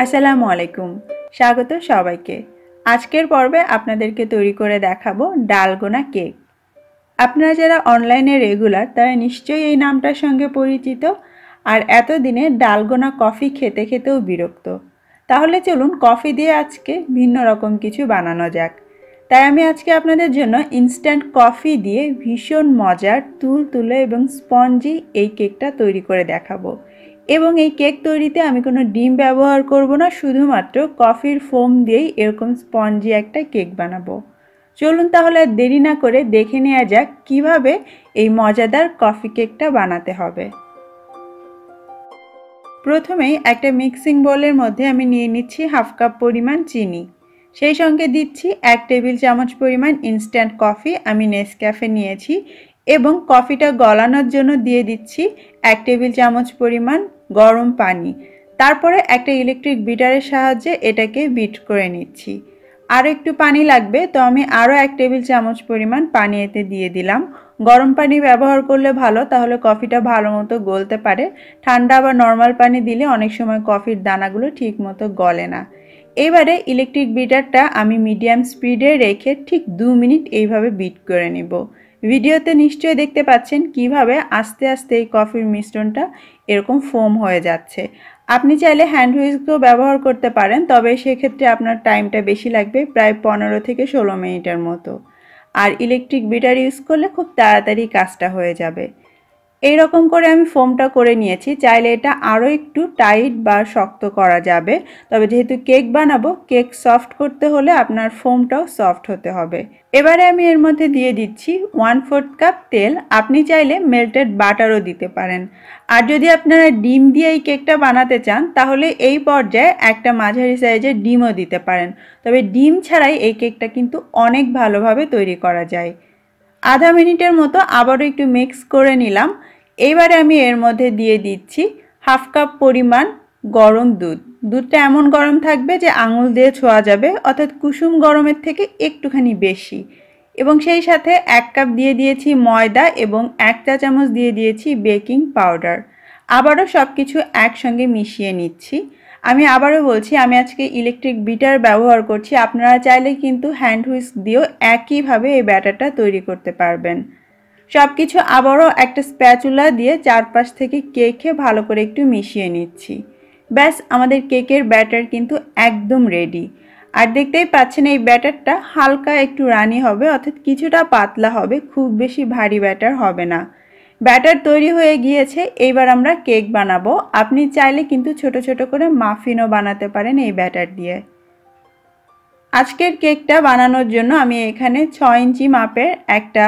আসসালামু আলাইকুম। স্বাগত সবাইকে। আজকের পর্বে আপনাদেরকে তৈরি করে দেখাবো ডালগোনা কেক। আপনারা যারা অনলাইনে রেগুলার তারা নিশ্চয়ই এই নামটার সঙ্গে পরিচিত, আর এতদিনে ডালগোনা কফি খেতে খেতেও বিরক্ত। তাহলে চলুন কফি দিয়ে আজকে ভিন্ন রকম কিছু বানানো যাক। তাই আমি আজকে আপনাদের জন্য ইনস্ট্যান্ট কফি দিয়ে ভীষণ মজার তুলতুলে এবং স্পঞ্জি এই কেকটা তৈরি করে দেখাবো। এবং এই কেক তৈরিতে আমি কোনো ডিম ব্যবহার করব না, শুধুমাত্র কফির ফোম দিয়েই এরকম স্পঞ্জি একটা কেক বানাবো। চলুন তাহলে আর দেরি না করে দেখে নেওয়া যাক কিভাবে এই মজাদার কফি কেকটা বানাতে হবে। প্রথমেই একটা মিক্সিং বোলের মধ্যে আমি নিয়ে নিচ্ছি হাফ কাপ পরিমাণ চিনি, সেই সঙ্গে দিচ্ছি 1 টেবিল চামচ পরিমাণ ইনস্ট্যান্ট কফি, আমি নেসক্যাফে নিয়েছি, এবং কফিটা গলানোর জন্য দিয়ে দিচ্ছি 1 টেবিল চামচ পরিমাণ গরম পানি। তারপরে একটা ইলেকট্রিক বিটারের সাহায্যে এটাকে বিট করে নিচ্ছি। আরও একটু পানি লাগবে, তো আমি আরও 1 টেবিল চামচ পরিমাণ পানি এতে দিয়ে দিলাম। গরম পানি ব্যবহার করলে ভালো, তাহলে কফিটা ভালো মতো গলতে পারে। ঠান্ডা বা নর্মাল পানি দিলে অনেক সময় কফির দানাগুলো ঠিক মতো গলে না। এবারে ইলেকট্রিক বিটারটা আমি মিডিয়াম স্পিডে রেখে ঠিক 2 মিনিট এইভাবে বিট করে নেব। ভিডিওতে নিশ্চয়ই দেখতে পাচ্ছেন কিভাবে আস্তে আস্তে এই কফির মিশ্রণটা এরকম ফোম হয়ে যাচ্ছে। আপনি চাইলে হ্যান্ড হুইস্কও ব্যবহার করতে পারেন, তবে সেক্ষেত্রে আপনার টাইমটা বেশি লাগবে, প্রায় 15 থেকে 16 মিনিটের মতো। আর ইলেকট্রিক বিটার ইউজ করলে খুব তাড়াতাড়ি কাজটা হয়ে যাবে। এই রকম করে আমি ফোমটা করে নিয়েছি। চাইলে এটা আরও একটু টাইট বা শক্ত করা যাবে, তবে যেহেতু কেক বানাবো, কেক সফট করতে হলে আপনার ফোমটাও সফট হতে হবে। এবারে আমি এর মধ্যে দিয়ে দিচ্ছি 1/4 কাপ তেল। আপনি চাইলে মেল্টেড বাটারও দিতে পারেন। আর যদি আপনারা ডিম দিয়ে এই কেকটা বানাতে চান, তাহলে এই পর্যায়ে একটা মাঝারি সাইজের ডিমও দিতে পারেন। তবে ডিম ছাড়াই এই কেকটা কিন্তু অনেক ভালোভাবে তৈরি করা যায়। আধা মিনিটের মতো আবারও একটু মিক্স করে নিলাম। এইবারে আমি এর মধ্যে দিয়ে দিচ্ছি হাফ কাপ পরিমাণ গরম দুধ। দুধটা এমন গরম থাকবে যে আঙুল দিয়ে ছোঁয়া যাবে, অর্থাৎ কুসুম গরমের থেকে একটুখানি বেশি। এবং সেই সাথে 1 কাপ দিয়ে দিয়েছি ময়দা এবং 1 চা চামচ দিয়ে দিয়েছি বেকিং পাউডার। আবারও সব কিছু একসঙ্গে মিশিয়ে নিচ্ছি। আমি আবারও বলছি, আমি আজকে ইলেকট্রিক বিটার ব্যবহার করছি। আপনারা চাইলে কিন্তু হ্যান্ড হুইস্ক দিয়েও একইভাবে এই ব্যাটারটা তৈরি করতে পারবেন। সব কিছু আবারও একটা স্প্যাচুলা দিয়ে চারপাশ থেকে কেকে ভালো করে একটু মিশিয়ে নিচ্ছি। ব্যাস, আমাদের কেকের ব্যাটার কিন্তু একদম রেডি। আর দেখতেই পাচ্ছেন এই ব্যাটারটা হালকা একটু রানি হবে, অর্থাৎ কিছুটা পাতলা হবে, খুব বেশি ভারী ব্যাটার হবে না। ব্যাটার তৈরি হয়ে গিয়েছে, এইবার আমরা কেক বানাবো। আপনি চাইলে কিন্তু ছোট ছোট করে মাফিনও বানাতে পারেন এই ব্যাটার দিয়ে। আজকের কেকটা বানানোর জন্য আমি এখানে 6 ইঞ্চি মাপের একটা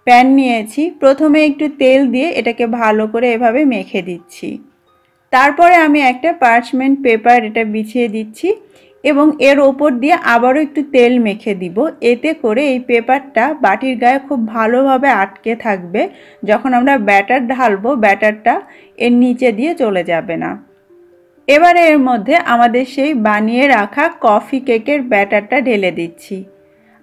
প্যান নিয়েছি। প্রথমে একটু তেল দিয়ে এটাকে ভালো করে এভাবে মেখে দিচ্ছি। তারপরে আমি একটা পার্চমেন্ট পেপার এটা বিছিয়ে দিচ্ছি এবং এর ওপর দিয়ে আবারও একটু তেল মেখে দিব। এতে করে এই পেপারটা বাটির গায়ে খুব ভালোভাবে আটকে থাকবে। যখন আমরা ব্যাটার ঢালবো, ব্যাটারটা এর নিচে দিয়ে চলে যাবে না। এবারে এর মধ্যে আমাদের সেই বানিয়ে রাখা কফি কেকের ব্যাটারটা ঢেলে দিচ্ছি।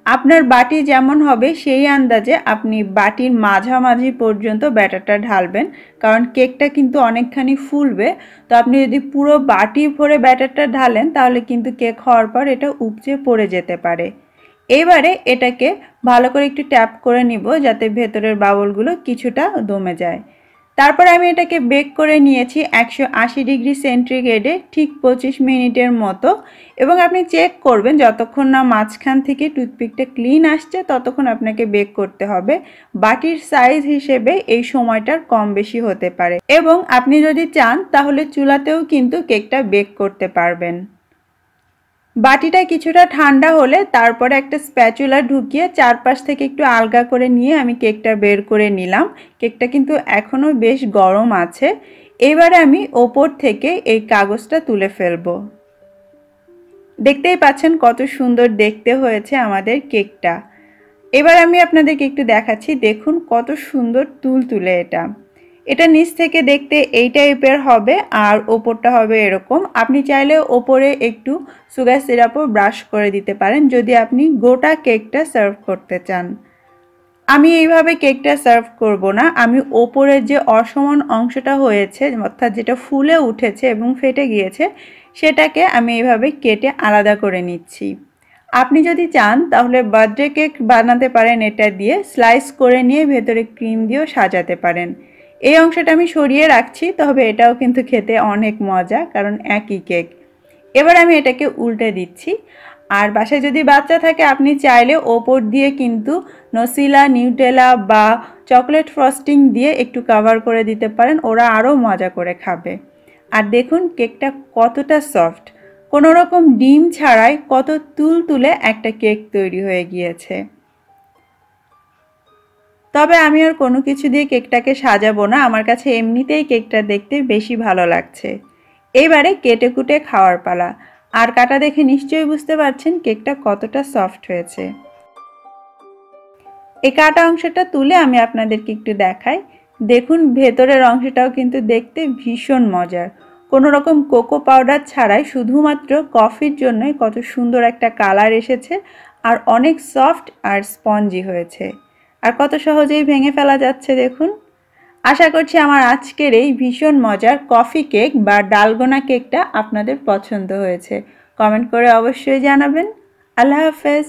আপনার বাটি যেমন হবে সেই আন্দাজে আপনি বাটির মাঝামাঝি পর্যন্ত ব্যাটারটা ঢালবেন, কারণ কেকটা কিন্তু অনেকখানি ফুলবে। তো আপনি যদি পুরো বাটি ভরে ব্যাটারটা ঢালেন, তাহলে কিন্তু কেক হওয়ার পর এটা উপচে পড়ে যেতে পারে। এবারে এটাকে ভালো করে একটু ট্যাপ করে নিব, যাতে ভেতরের বাবলগুলো কিছুটা দমে যায়। তারপর আমি এটাকে বেক করে নিয়েছি 180 ডিগ্রি সেন্টিগ্রেডে ঠিক 25 মিনিটের মতো। এবং আপনি চেক করবেন, যতক্ষণ না মাঝখান থেকে টুথপিকটা ক্লিন আসছে ততক্ষণ আপনাকে বেক করতে হবে। বাটির সাইজ হিসেবে এই সময়টার কম বেশি হতে পারে, এবং আপনি যদি চান তাহলে চুলাতেও কিন্তু কেকটা বেক করতে পারবেন। বাটিটা কিছুটা ঠান্ডা হলে তারপরে একটা স্প্যাচুলা ঢুকিয়ে চারপাশ থেকে একটু আলগা করে নিয়ে আমি কেকটা বের করে নিলাম। কেকটা কিন্তু এখনও বেশ গরম আছে। এবারে আমি ওপর থেকে এই কাগজটা তুলে ফেলবো। দেখতেই পাচ্ছেন কত সুন্দর দেখতে হয়েছে আমাদের কেকটা। এবার আমি আপনাদেরকে একটু দেখাচ্ছি, দেখুন কত সুন্দর তুলতুলে এটা। এটা নিচ থেকে দেখতে এই টাইপের হবে, আর ওপরটা হবে এরকম। আপনি চাইলে ওপরে একটু সুগার সিরাপও ব্রাশ করে দিতে পারেন, যদি আপনি গোটা কেকটা সার্ভ করতে চান। আমি এইভাবে কেকটা সার্ভ করব না, আমি ওপরের যে অসমান অংশটা হয়েছে অর্থাৎ যেটা ফুলে উঠেছে এবং ফেটে গিয়েছে সেটাকে আমি এইভাবে কেটে আলাদা করে নিচ্ছি। আপনি যদি চান তাহলে বার্থডে কেক বানাতে পারেন, এটা দিয়ে স্লাইস করে নিয়ে ভেতরে ক্রিম দিয়েও সাজাতে পারেন। এই অংশটা আমি সরিয়ে রাখছি, তবে এটাও কিন্তু খেতে অনেক মজা, কারণ একই কেক। এবার আমি এটাকে উল্টে দিচ্ছি। আর বাসায় যদি বাচ্চা থাকে আপনি চাইলে ওপর দিয়ে কিন্তু নসিলা, নিউটেলা বা চকলেট ফ্রস্টিং দিয়ে একটু কভার করে দিতে পারেন, ওরা আরও মজা করে খাবে। আর দেখুন কেকটা কতটা সফট, কোনো রকম ডিম ছাড়াই কত তুলতুলে একটা কেক তৈরি হয়ে গিয়েছে। তবে আমি আর কোনো কিছু দিয়ে কেকটাকে সাজাবো না, আমার কাছে এমনিতেই কেকটা দেখতে বেশি ভালো লাগছে। এইবারে কেটে কুটে খাওয়ার পালা। আর কাটা দেখে নিশ্চয়ই বুঝতে পারছেন কেকটা কতটা সফট হয়েছে। এই কাটা অংশটা তুলে আমি আপনাদেরকে একটু দেখাই। দেখুন ভেতরের অংশটাও কিন্তু দেখতে ভীষণ মজার, কোনো রকম কোকো পাউডার ছাড়াই শুধুমাত্র কফির জন্যই কত সুন্দর একটা কালার এসেছে, আর অনেক সফট আর স্পঞ্জি হয়েছে, আর কত সহজেই ভেঙে ফেলা যাচ্ছে দেখুন। আশা করছি আমার আজকের এই ভীষণ মজার কফি কেক বা ডালগোনা কেকটা আপনাদের পছন্দ হয়েছে। কমেন্ট করে অবশ্যই জানাবেন। আল্লাহ হাফেজ।